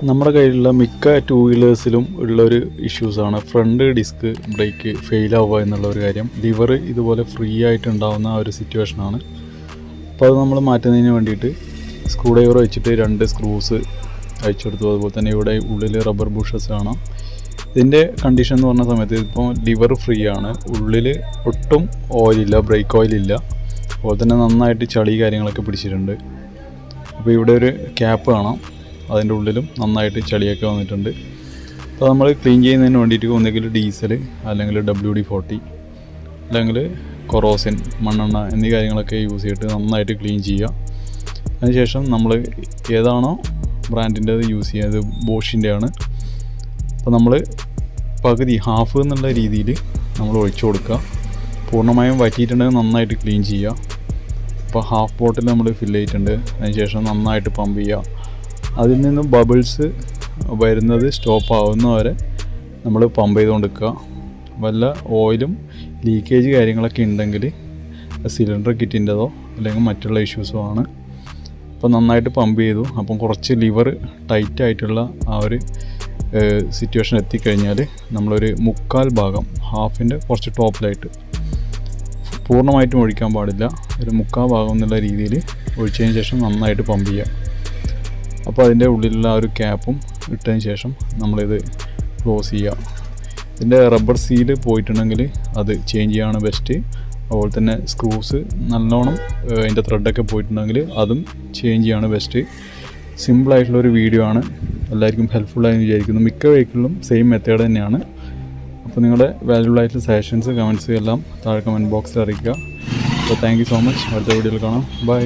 നമ്മുടെ കയ്യിലുള്ള മിക്ക ടൂ വീലേഴ്സിലും ഉള്ളൊരു ഇഷ്യൂസാണ് ഫ്രണ്ട് ഡിസ്ക് ബ്രേക്ക് ഫെയിലാവുക എന്നുള്ള ഒരു കാര്യം. ലിവർ ഇതുപോലെ ഫ്രീ ആയിട്ട് ഉണ്ടാകുന്ന ആ ഒരു സിറ്റുവേഷനാണ്. അപ്പോൾ അത് നമ്മൾ മാറ്റുന്നതിന് വേണ്ടിയിട്ട് സ്ക്രൂ ഡ്രൈവർ വെച്ചിട്ട് 2 സ്ക്രൂസ് അയച്ചെടുത്തു. അതുപോലെ തന്നെ ഇവിടെ ഉള്ളിൽ റബ്ബർ ബുഷസ് കാണാം. ഇതിൻ്റെ കണ്ടീഷൻ എന്ന് പറഞ്ഞ സമയത്ത് ഇപ്പോൾ ലിവർ ഫ്രീ ആണ്, ഉള്ളിൽ ഒട്ടും ഓയിലില്ല, ബ്രേക്ക് ഓയിലില്ല, അതുപോലെ തന്നെ നന്നായിട്ട് ചളി കാര്യങ്ങളൊക്കെ പിടിച്ചിട്ടുണ്ട്. അപ്പോൾ ഇവിടെ ഒരു ക്യാപ്പ് കാണാം, അതിൻ്റെ ഉള്ളിലും നന്നായിട്ട് ചളിയൊക്കെ വന്നിട്ടുണ്ട്. അപ്പോൾ നമ്മൾ ക്ലീൻ ചെയ്യുന്നതിന് വേണ്ടിയിട്ട് ഒന്നുകിൽ ഡീസൽ അല്ലെങ്കിൽ WD-40 അല്ലെങ്കിൽ കൊറോസിൻ, മണ്ണെണ്ണ എന്നീ കാര്യങ്ങളൊക്കെ യൂസ് ചെയ്തിട്ട് നന്നായിട്ട് ക്ലീൻ ചെയ്യുക. അതിനുശേഷം നമ്മൾ ഏതാണോ ബ്രാൻഡിൻ്റെ അത് യൂസ് ചെയ്യുക, അത് ബോഷിൻ്റെ ആണ്. അപ്പോൾ നമ്മൾ പകുതി ഹാഫ് എന്നുള്ള രീതിയിൽ നമ്മൾ ഒഴിച്ചു കൊടുക്കുക. പൂർണ്ണമായും വറ്റിയിട്ടുണ്ടെങ്കിൽ നന്നായിട്ട് ക്ലീൻ ചെയ്യുക. അപ്പോൾ ഹാഫ് ബോട്ടിൽ നമ്മൾ ഫില്ല് ചെയ്തിട്ടുണ്ട്. അതിനുശേഷം നന്നായിട്ട് പമ്പ് ചെയ്യുക. അതിൽ നിന്ന് ബബിൾസ് വരുന്നത് സ്റ്റോപ്പ് ആവുന്നവരെ നമ്മൾ പമ്പ് ചെയ്തുകൊണ്ടിരിക്കുക. വല്ല ഓയിലും ലീക്കേജ് കാര്യങ്ങളൊക്കെ ഉണ്ടെങ്കിൽ സിലിണ്ടർ കിറ്റിൻ്റെതോ അല്ലെങ്കിൽ മറ്റുള്ള ഇഷ്യൂസോ ആണ്. അപ്പോൾ നന്നായിട്ട് പമ്പ് ചെയ്തു. അപ്പം കുറച്ച് ലിവർ ടൈറ്റായിട്ടുള്ള ആ ഒരു സിറ്റുവേഷൻ എത്തിക്കഴിഞ്ഞാൽ നമ്മളൊരു 1/4 ഭാഗം, ഹാഫിൻ്റെ കുറച്ച് ടോപ്പിലായിട്ട്, പൂർണ്ണമായിട്ടും ഒഴിക്കാൻ പാടില്ല, ഒരു 1/4 ഭാഗം എന്നുള്ള രീതിയിൽ ഒഴിച്ചതിന് ശേഷം നന്നായിട്ട് പമ്പ് ചെയ്യുക. അപ്പോൾ അതിൻ്റെ ഉള്ളിലുള്ള ആ ഒരു ക്യാപ്പും ഇട്ടതിന് ശേഷം നമ്മളിത് ക്ലോസ് ചെയ്യുക. ഇതിൻ്റെ റബ്ബർ സീല് പോയിട്ടുണ്ടെങ്കിൽ അത് ചേഞ്ച് ചെയ്യുകയാണ് ബെസ്റ്റ്. അതുപോലെ തന്നെ സ്ക്രൂസ് നല്ലോണം അതിൻ്റെ ത്രെഡൊക്കെ പോയിട്ടുണ്ടെങ്കിൽ അതും ചേഞ്ച് ചെയ്യുകയാണ് ബെസ്റ്റ്. സിമ്പിളായിട്ടുള്ളൊരു വീഡിയോ ആണ്, എല്ലാവർക്കും ഹെൽപ്ഫുള്ളായെന്ന് വിചാരിക്കുന്നു. മിക്ക വെഹിക്കിളിലും സെയിം മെത്തേഡ് തന്നെയാണ്. അപ്പോൾ നിങ്ങളുടെ വാല്യുബിൾ ആയിട്ടുള്ള സജഷൻസ്, കമൻറ്റ്സ് എല്ലാം താഴെ കമൻറ്റ് ബോക്സിൽ അറിയിക്കുക. അപ്പോൾ താങ്ക് യു സോ മച്ച്. അടുത്ത വീഡിയോയിൽ കാണാം. ബൈ.